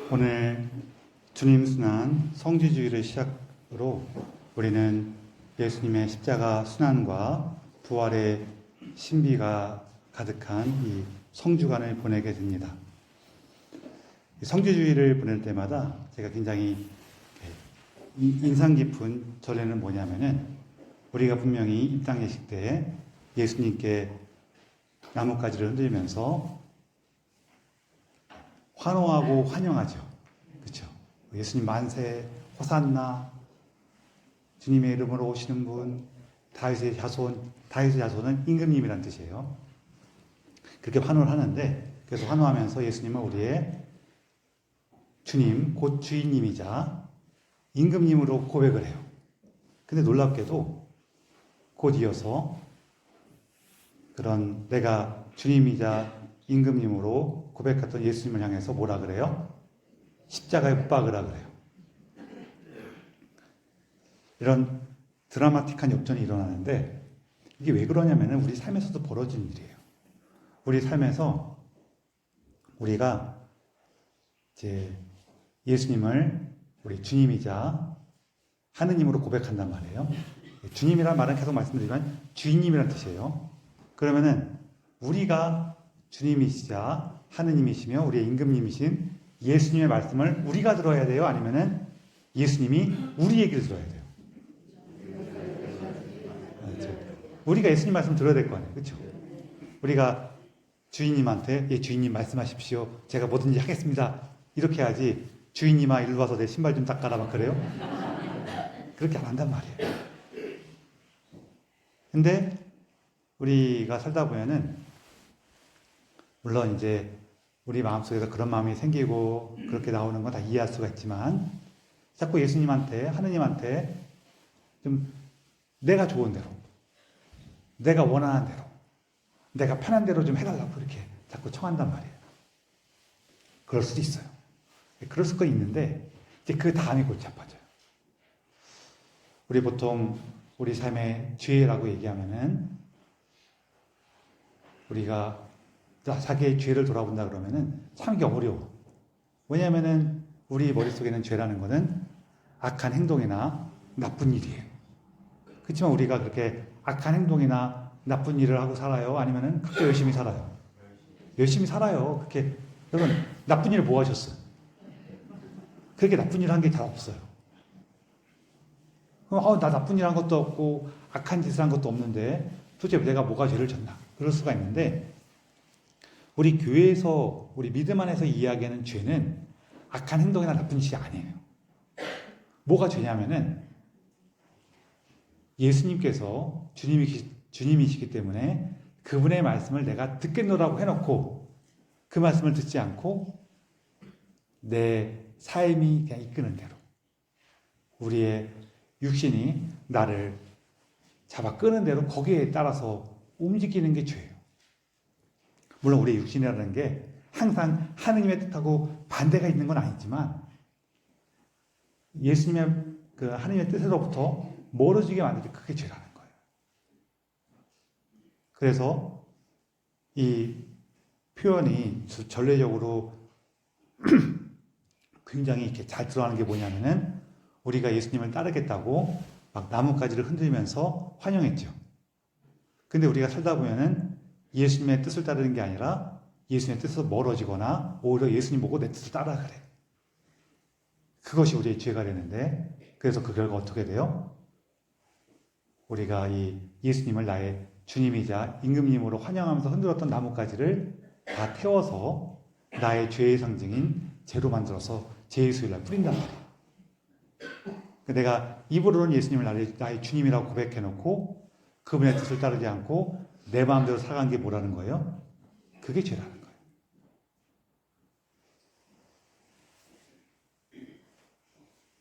오늘 주님 순환 성지주의를 시작으로 우리는 예수님의 십자가 순환과 부활의 신비가 가득한 이 성주간을 보내게 됩니다. 성지주의를 보낼 때마다 제가 굉장히 인상 깊은 전례는 뭐냐면은, 우리가 분명히 입당 예식 때 예수님께 나뭇가지를 흔들면서 환호하고 환영하죠. 그렇죠? 예수님 만세, 호산나, 주님의 이름으로 오시는 분, 다윗의 자손은 임금님이란 뜻이에요. 그렇게 환호를 하는데, 그래서 환호하면서 예수님은 우리의 주님, 곧 주인님이자 임금님으로 고백을 해요. 근데 놀랍게도 곧 이어서 그런 내가 주님이자 임금님으로 고백했던 예수님을 향해서 뭐라 그래요? 십자가에 못 박으라 그래요. 이런 드라마틱한 역전이 일어나는데, 이게 왜 그러냐면 우리 삶에서도 벌어진 일이에요. 우리 삶에서 우리가 이제 예수님을 우리 주님이자 하느님으로 고백한단 말이에요. 주님이란 말은 계속 말씀드리지만 주인님이란 뜻이에요. 그러면은 우리가 주님이시자 하느님이시며 우리의 임금님이신 예수님의 말씀을 우리가 들어야 돼요? 아니면은 예수님이 우리 얘기를 들어야 돼요? 우리가 예수님 말씀 들어야 될 거 아니에요. 그렇죠? 우리가 주인님한테 주인님 말씀하십시오. 제가 뭐든지 하겠습니다. 이렇게 해야지, 주인님아 일로 와서 내 신발 좀 닦아라 막 그래요? 그렇게 안 한단 말이에요. 근데 우리가 살다 보면은 물론 이제 우리 마음속에서 그런 마음이 생기고 그렇게 나오는 건 다 이해할 수가 있지만, 자꾸 예수님한테, 하느님한테 좀 내가 좋은 대로, 내가 원하는 대로, 내가 편한 대로 좀 해달라고 이렇게 자꾸 청한단 말이에요. 그럴 수도 있어요. 그럴 수도 있는데 이제 그 다음이 골치 아파져요. 우리 보통 우리 삶의 죄라고 얘기하면은, 우리가 자기의 죄를 돌아본다 그러면은 참기 어려워. 왜냐하면은 우리 머릿속에는 죄라는 거는 악한 행동이나 나쁜 일이에요. 그렇지만 우리가 그렇게 악한 행동이나 나쁜 일을 하고 살아요? 아니면은 그렇게 열심히 살아요? 열심히 살아요. 그렇게. 여러분, 나쁜 일을 뭐 하셨어요? 그렇게 나쁜 일 한 게 잘 없어요. 나 나쁜 일 한 것도 없고 악한 짓을 한 것도 없는데 도대체 내가 뭐가 죄를 졌나? 그럴 수가 있는데, 우리 교회에서, 우리 믿음 안에서 이야기하는 죄는 악한 행동이나 나쁜 짓이 아니에요. 뭐가 죄냐면은 예수님께서 주님이시기 때문에 그분의 말씀을 내가 듣겠노라고 해놓고 그 말씀을 듣지 않고 내 삶이 그냥 이끄는 대로, 우리의 육신이 나를 잡아 끄는 대로 거기에 따라서 움직이는 게 죄예요. 물론 우리의 육신이라는 게 항상 하느님의 뜻하고 반대가 있는 건 아니지만, 예수님의 그 하느님의 뜻으로부터 멀어지게 만들 때 그게 죄라는 거예요. 그래서 이 표현이 전례적으로 굉장히 이렇게 잘 들어가는 게 뭐냐면은, 우리가 예수님을 따르겠다고 막 나뭇가지를 흔들면서 환영했죠. 근데 우리가 살다 보면은 예수님의 뜻을 따르는 게 아니라 예수님의 뜻에서 멀어지거나 오히려 예수님 보고 내 뜻을 따라 그래. 그것이 우리의 죄가 되는데, 그래서 그 결과 어떻게 돼요? 우리가 이 예수님을 나의 주님이자 임금님으로 환영하면서 흔들었던 나뭇가지를 다 태워서 나의 죄의 상징인 죄로 만들어서 죄의수일날 뿌린단 말이에요. 내가 입으로는 예수님을 나의 주님이라고 고백해놓고 그분의 뜻을 따르지 않고 내 마음대로 살아간 게 뭐라는 거예요? 그게 죄라는 거예요.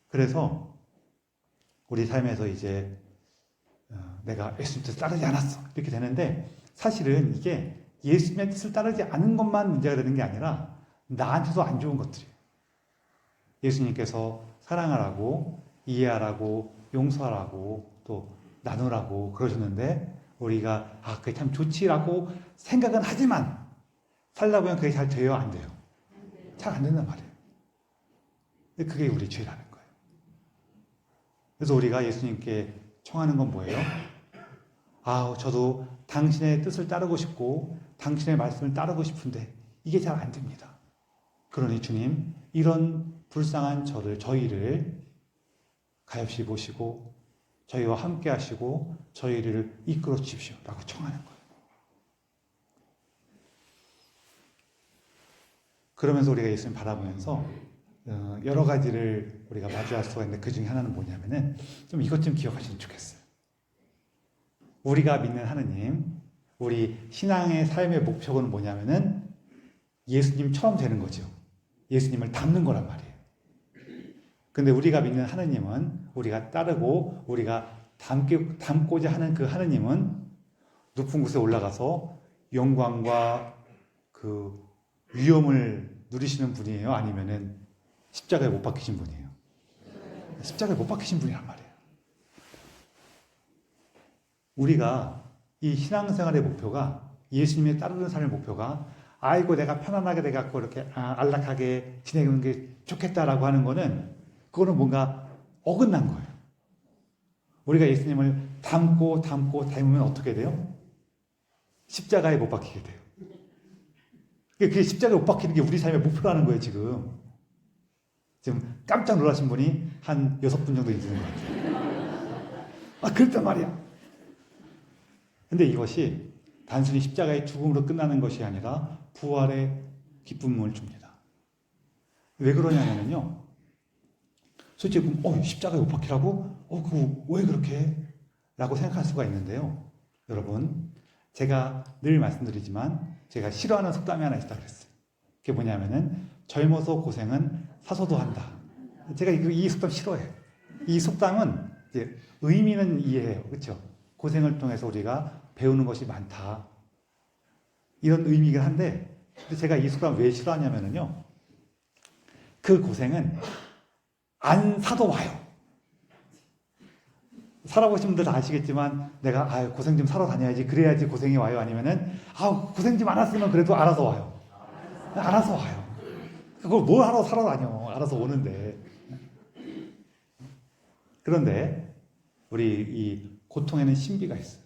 그래서 우리 삶에서 이제 내가 예수님 뜻을 따르지 않았어 이렇게 되는데, 사실은 이게 예수님의 뜻을 따르지 않은 것만 문제가 되는 게 아니라 나한테도 안 좋은 것들이에요. 예수님께서 사랑하라고, 이해하라고, 용서하라고, 또 나누라고 그러셨는데, 우리가 그게 참 좋지라고 생각은 하지만 살다 보면 그게 잘 돼요? 안 돼요? 잘 안 된단 말이에요. 그게 우리 죄라는 거예요. 그래서 우리가 예수님께 청하는 건 뭐예요? 저도 당신의 뜻을 따르고 싶고 당신의 말씀을 따르고 싶은데 이게 잘 안 됩니다. 그러니 주님, 이런 불쌍한 저희를 가엾이 보시고 저희와 함께 하시고 저희를 이끌어 주십시오 라고 청하는 거예요. 그러면서 우리가 예수님 바라보면서 여러 가지를 우리가 마주할 수가 있는데 그 중에 하나는 뭐냐면은 좀 이것 좀 기억하시면 좋겠어요. 우리가 믿는 하느님, 우리 신앙의 삶의 목표는 뭐냐면은 예수님처럼 되는 거죠. 예수님을 닮는 거란 말이에요. 근데 우리가 믿는 하느님은 우리가 따르고 우리가 닮고자 하는 그 하느님은 높은 곳에 올라가서 영광과 그 위엄을 누리시는 분이에요? 아니면은 십자가에 못 박히신 분이에요? 십자가에 못 박히신 분이란 말이에요. 우리가 이 신앙생활의 목표가 예수님의 따르는 삶의 목표가 아이고 내가 편안하게 돼갖고 이렇게 안락하게 지내는 게 좋겠다라고 하는 거는 그거는 뭔가 어긋난 거예요. 우리가 예수님을 닮으면 어떻게 돼요? 십자가에 못 박히게 돼요. 그게 십자가에 못 박히는 게 우리 삶의 목표라는 거예요, 지금. 지금 깜짝 놀라신 분이 한 6분 정도 있는 것 같아요. 그랬단 말이야. 근데 이것이 단순히 십자가의 죽음으로 끝나는 것이 아니라 부활의 기쁨을 줍니다. 왜 그러냐면요. 솔직히 십자가에 못 박히라고? 왜 그렇게 해? 라고 생각할 수가 있는데요. 여러분, 제가 늘 말씀드리지만 제가 싫어하는 속담이 하나 있다 그랬어요. 그게 뭐냐면은 젊어서 고생은 사서도 한다. 제가 이 속담 싫어해요. 이 속담은 이제 의미는 이해해요. 그렇죠? 고생을 통해서 우리가 배우는 것이 많다. 이런 의미이긴 한데 근데 제가 이 속담을 왜 싫어하냐면요. 그 고생은 안 사도 와요. 살아보신 분들 다 아시겠지만 내가 고생 좀 사러 다녀야지 그래야지 고생이 와요. 아니면은 고생 좀 안 했으면 그래도 알아서 와요. 알아서 와요. 그걸 뭘 하러 사러 다녀. 알아서 오는데. 그런데 우리 이 고통에는 신비가 있어요.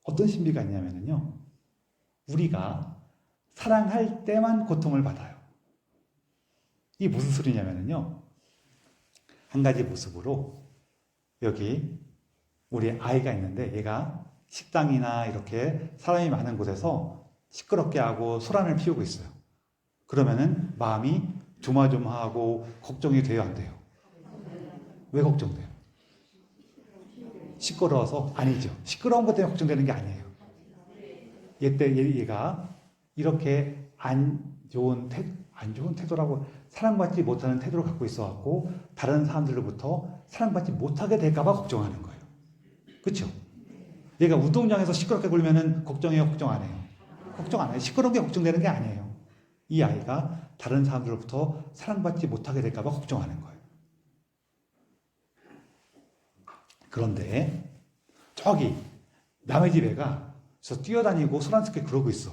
어떤 신비가 있냐면요. 우리가 사랑할 때만 고통을 받아요. 이게 무슨 소리냐면요. 한 가지 모습으로 여기 우리 아이가 있는데 얘가 식당이나 이렇게 사람이 많은 곳에서 시끄럽게 하고 소란을 피우고 있어요. 그러면은 마음이 조마조마하고 걱정이 돼요, 안 돼요? 왜 걱정돼요? 시끄러워서? 아니죠. 시끄러운 것 때문에 걱정되는 게 아니에요. 얘가 이렇게 안 좋은 태도라고 사랑받지 못하는 태도를 갖고 있어갖고 다른 사람들로부터 사랑받지 못하게 될까봐 걱정하는 거예요. 그렇죠? 얘가 운동장에서 시끄럽게 굴면은 걱정해요, 걱정 안 해요? 걱정 안 해요. 시끄러운 게 걱정되는 게 아니에요. 이 아이가 다른 사람들로부터 사랑받지 못하게 될까봐 걱정하는 거예요. 그런데 저기 남의 집 애가 저 뛰어다니고 소란스럽게 그러고 있어.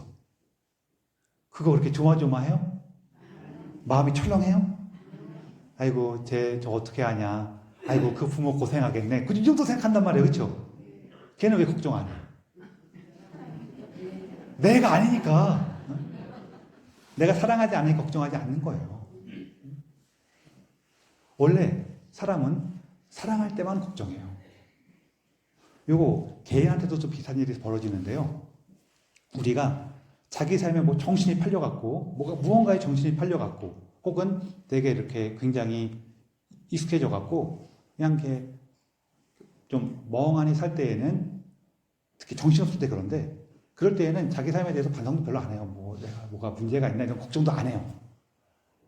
그거 그렇게 조마조마해요? 마음이 철렁해요? 아이고 저 어떻게 하냐. 아이고 그 부모 고생하겠네. 이 정도 생각한단 말이에요. 그렇죠? 걔는 왜 걱정 안 해? 내가 아니니까. 내가 사랑하지 않으니 걱정하지 않는 거예요. 원래 사람은 사랑할 때만 걱정해요. 요거 개인한테도 좀 비슷한 일이 벌어지는데요. 우리가 자기 삶에 정신이 팔려갖고 무언가에 정신이 팔려갖고 혹은 되게 이렇게 굉장히 익숙해져갖고 그냥 이렇게 좀 멍하니 살 때에는 특히 정신없을 때 그런데 그럴 때에는 자기 삶에 대해서 반성도 별로 안 해요. 내가 뭐가 문제가 있나 이런 걱정도 안 해요.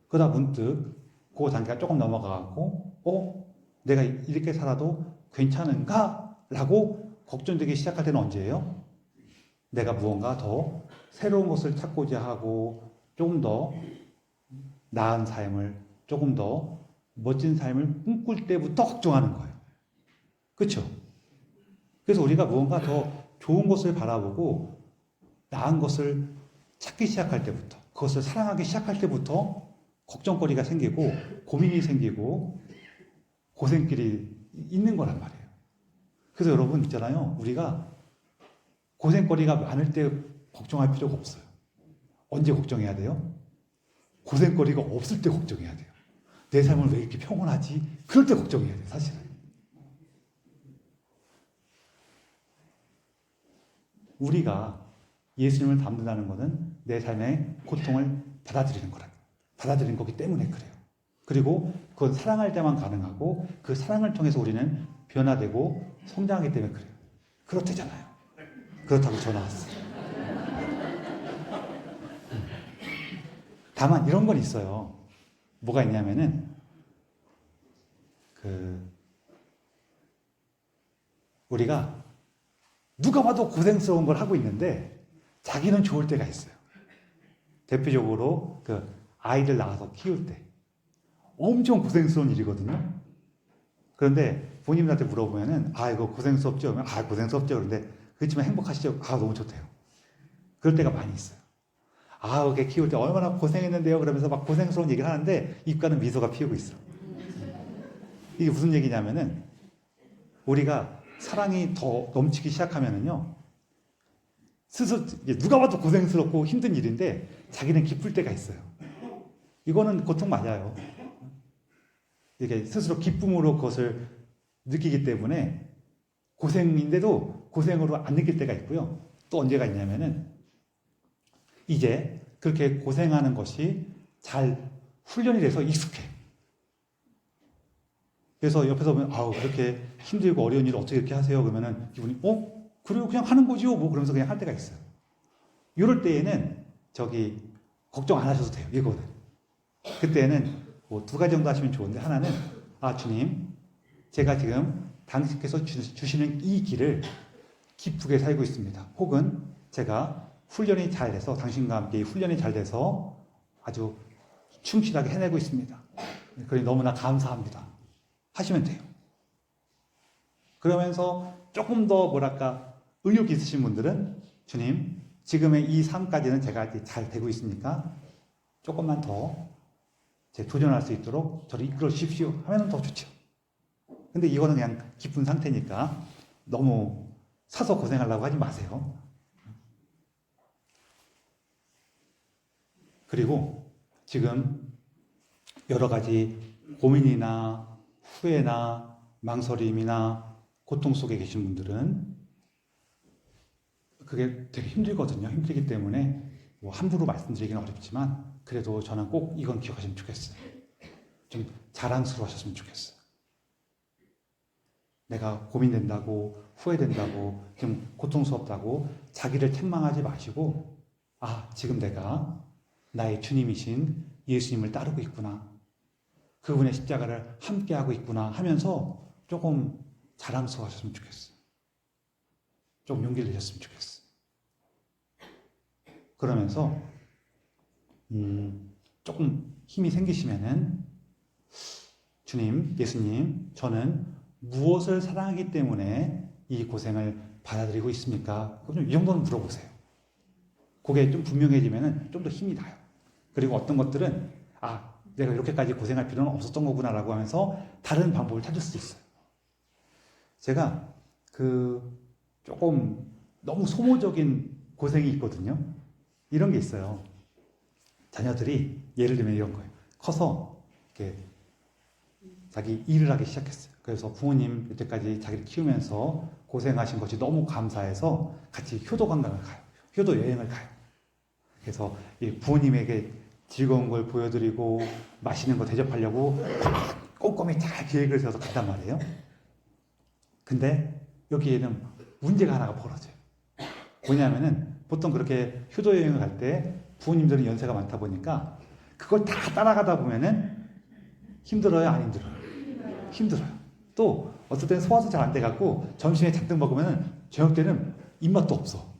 그러다 문득 그 단계가 조금 넘어가갖고 내가 이렇게 살아도 괜찮은가? 라고 걱정되기 시작할 때는 언제예요? 내가 무언가 더 새로운 것을 찾고자 하고 조금 더 나은 삶을 조금 더 멋진 삶을 꿈꿀 때부터 걱정하는 거예요. 그렇죠? 그래서 우리가 무언가 더 좋은 것을 바라보고 나은 것을 찾기 시작할 때부터 그것을 사랑하기 시작할 때부터 걱정거리가 생기고 고민이 생기고 고생길이 있는 거란 말이에요. 그래서 여러분 있잖아요. 우리가 고생거리가 많을 때 걱정할 필요가 없어요. 언제 걱정해야 돼요? 고생거리가 없을 때 걱정해야 돼요. 내 삶은 왜 이렇게 평온하지? 그럴 때 걱정해야 돼요, 사실은. 우리가 예수님을 닮는다는 것은 내 삶의 고통을 받아들이는 거라. 받아들이는 거기 때문에 그래요. 그리고 그건 사랑할 때만 가능하고 그 사랑을 통해서 우리는 변화되고 성장하기 때문에 그래요. 그렇대잖아요. 그렇다고 전화 왔어요. 다만 이런 건 있어요. 뭐가 있냐면은 우리가 누가 봐도 고생스러운 걸 하고 있는데 자기는 좋을 때가 있어요. 대표적으로 아이들 낳아서 키울 때 엄청 고생스러운 일이거든요. 그런데 부모님한테 물어보면은 이거 고생스럽죠? 고생스럽죠. 그런데 그렇지만 행복하시죠? 너무 좋대요. 그럴 때가 많이 있어요. 이렇게 키울 때 얼마나 고생했는데요? 그러면서 막 고생스러운 얘기를 하는데 입가는 미소가 피우고 있어. 이게 무슨 얘기냐면은 우리가 사랑이 더 넘치기 시작하면은요, 스스로 누가 봐도 고생스럽고 힘든 일인데 자기는 기쁠 때가 있어요. 이거는 고통 맞아요. 이게 스스로 기쁨으로 그것을 느끼기 때문에 고생인데도 고생으로 안 느낄 때가 있고요. 또 언제가 있냐면은 이제 그렇게 고생하는 것이 잘 훈련이 돼서 익숙해. 그래서 옆에서 보면 그렇게 힘들고 어려운 일을 어떻게 이렇게 하세요? 그러면은 이분이 그래요, 그냥 하는 거지요 뭐 그러면서 그냥 할 때가 있어요. 이럴 때에는 걱정 안 하셔도 돼요. 이거는 그때는 두 가지 정도 하시면 좋은데, 하나는 주님, 제가 지금 당신께서 주시는 이 길을 기쁘게 살고 있습니다. 혹은 제가 훈련이 잘 돼서 당신과 함께 훈련이 잘 돼서 아주 충실하게 해내고 있습니다. 그러니 너무나 감사합니다. 하시면 돼요. 그러면서 조금 더 의욕이 있으신 분들은 주님, 지금의 이 삶까지는 제가 잘 되고 있으니까 조금만 더 도전할 수 있도록 저를 이끌어 주십시오 하면 더 좋죠. 근데 이거는 그냥 기쁜 상태니까 너무 사서 고생하려고 하지 마세요. 그리고 지금 여러 가지 고민이나 후회나 망설임이나 고통 속에 계신 분들은 그게 되게 힘들거든요. 힘들기 때문에 함부로 말씀드리기는 어렵지만 그래도 저는 꼭 이건 기억하시면 좋겠어요. 좀 자랑스러워하셨으면 좋겠어요. 내가 고민된다고, 후회된다고, 좀 고통스럽다고 자기를 책망하지 마시고, 지금 내가 나의 주님이신 예수님을 따르고 있구나, 그분의 십자가를 함께하고 있구나 하면서 조금 자랑스러워하셨으면 좋겠어요. 좀 용기를 내셨으면 좋겠어요. 그러면서 조금 힘이 생기시면은 주님, 예수님, 저는 무엇을 사랑하기 때문에 이 고생을 받아들이고 있습니까? 그럼 이 정도는 물어보세요. 그게 좀 분명해지면은 좀 더 힘이 나요. 그리고 어떤 것들은 내가 이렇게까지 고생할 필요는 없었던 거구나라고 하면서 다른 방법을 찾을 수 있어요. 제가 조금 너무 소모적인 고생이 있거든요. 이런 게 있어요. 자녀들이 예를 들면 이런 거예요. 커서 이렇게 자기 일을 하기 시작했어요. 그래서 부모님 여태까지 자기를 키우면서 고생하신 것이 너무 감사해서 같이 효도 관광을 가요. 효도 여행을 가요. 그래서 부모님에게 즐거운 걸 보여드리고 맛있는 거 대접하려고 꼼꼼히 잘 계획을 세워서 간단 말이에요. 근데 여기에는 문제가 하나가 벌어져요. 뭐냐면은 보통 그렇게 효도 여행을 갈 때 부모님들은 연세가 많다 보니까 그걸 다 따라가다 보면은 힘들어요, 안 힘들어요? 힘들어요. 또 어떨 때는 소화도 잘 안 돼갖고 점심에 잔뜩 먹으면은 저녁 때는 입맛도 없어.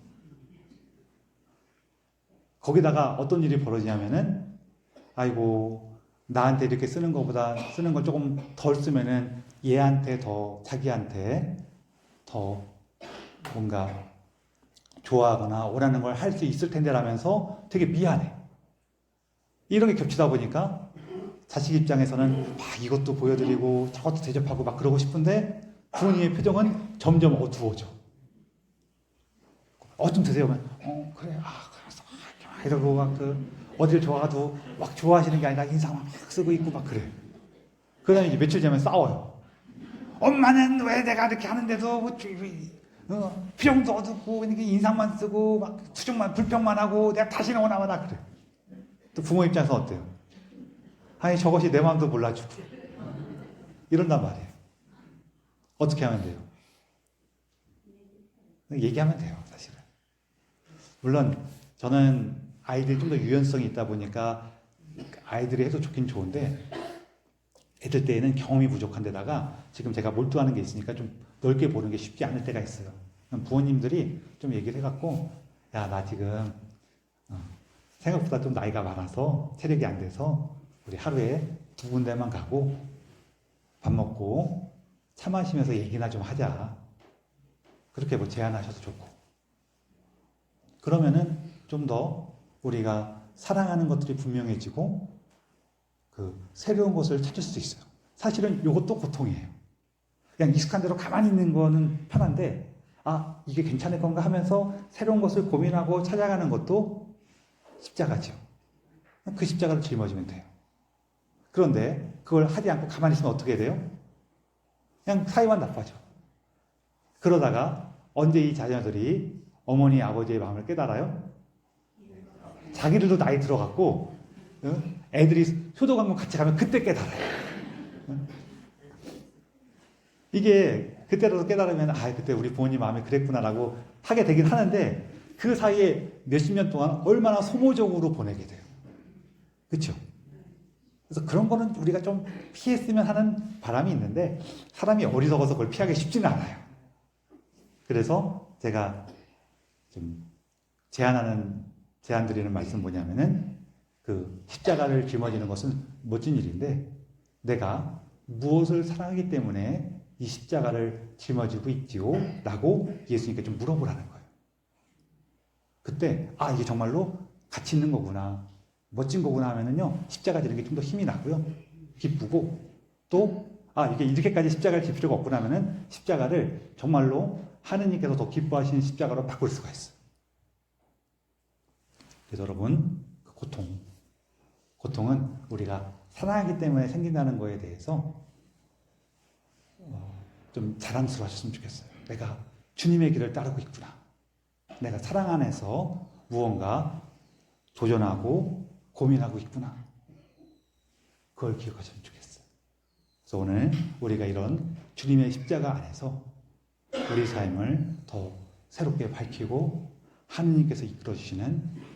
거기다가 어떤 일이 벌어지냐면은 나한테 이렇게 쓰는 것보다 쓰는 걸 조금 덜 쓰면은 얘한테 더, 자기한테 더 뭔가 좋아하거나 원하는 걸 할 수 있을 텐데 라면서 되게 미안해. 이런 게 겹치다 보니까 자식 입장에서는 막 이것도 보여드리고 저것도 대접하고 막 그러고 싶은데 부모님의 표정은 점점 어두워져. 좀 드세요. 그래. 그래서 이러고 막 어딜 좋아도 막 좋아하시는 게 아니라 인상만 막 쓰고 있고 막 그래. 그다음에 이제 며칠 지나면 싸워요. 엄마는 왜 내가 이렇게 하는데도 필요도 어둡고 인상만 쓰고 막 수정만 불평만 하고 내가 다시는 오나마나 그래. 또 부모 입장에서 어때요? 아니 저것이 내 마음도 몰라주고 이런단 말이에요. 어떻게 하면 돼요? 얘기하면 돼요, 사실은. 물론 저는 아이들이 좀 더 유연성이 있다 보니까 아이들이 해도 좋긴 좋은데 애들 때에는 경험이 부족한 데다가 지금 제가 몰두하는 게 있으니까 좀 넓게 보는 게 쉽지 않을 때가 있어요. 부모님들이 좀 얘기를 해갖고 야, 나 지금 생각보다 좀 나이가 많아서 체력이 안 돼서 우리 하루에 2군데만 가고 밥 먹고 차 마시면서 얘기나 좀 하자. 그렇게 뭐 제안하셔도 좋고. 그러면은 좀 더 우리가 사랑하는 것들이 분명해지고 새로운 것을 찾을 수 있어요. 사실은 이것도 고통이에요. 그냥 익숙한 대로 가만히 있는 거는 편한데 이게 괜찮을 건가 하면서 새로운 것을 고민하고 찾아가는 것도 십자가죠. 그 십자가를 짊어지면 돼요. 그런데 그걸 하지 않고 가만히 있으면 어떻게 돼요? 그냥 사이만 나빠져. 그러다가 언제 이 자녀들이 어머니 아버지의 마음을 깨달아요? 자기들도 나이 들어갔고 애들이 효도관금 같이 가면 그때 깨달아요. 이게 그때라도 깨달으면 그때 우리 부모님 마음이 그랬구나라고 하게 되긴 하는데 그 사이에 몇십 년 동안 얼마나 소모적으로 보내게 돼요. 그렇죠? 그래서 그런 거는 우리가 좀 피했으면 하는 바람이 있는데 사람이 어리석어서 그걸 피하기 쉽지는 않아요. 그래서 제가 좀 제안드리는 말씀은 뭐냐면은 십자가를 짊어지는 것은 멋진 일인데 내가 무엇을 사랑하기 때문에 이 십자가를 짊어지고 있지요? 라고 예수님께 좀 물어보라는 거예요. 그때 이게 정말로 가치 있는 거구나, 멋진 거구나 하면은요 십자가 지는 게 좀 더 힘이 나고요, 기쁘고 또 이게 이렇게까지 십자가를 질 필요가 없구나 하면은 십자가를 정말로 하느님께서 더 기뻐하시는 십자가로 바꿀 수가 있어요. 그래서 여러분 고통은 우리가 사랑하기 때문에 생긴다는 거에 대해서 좀 자랑스러워 하셨으면 좋겠어요. 내가 주님의 길을 따르고 있구나. 내가 사랑 안에서 무언가 도전하고 고민하고 있구나. 그걸 기억하시면 좋겠어요. 그래서 오늘 우리가 이런 주님의 십자가 안에서 우리 삶을 더 새롭게 밝히고 하느님께서 이끌어주시는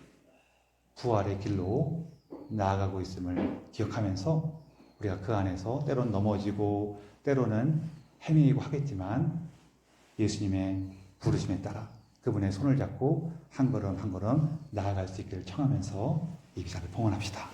부활의 길로 나아가고 있음을 기억하면서 우리가 그 안에서 때로는 넘어지고 때로는 헤매이고 하겠지만 예수님의 부르심에 따라 그분의 손을 잡고 한 걸음 한 걸음 나아갈 수 있기를 청하면서 이 기사를 봉헌합시다.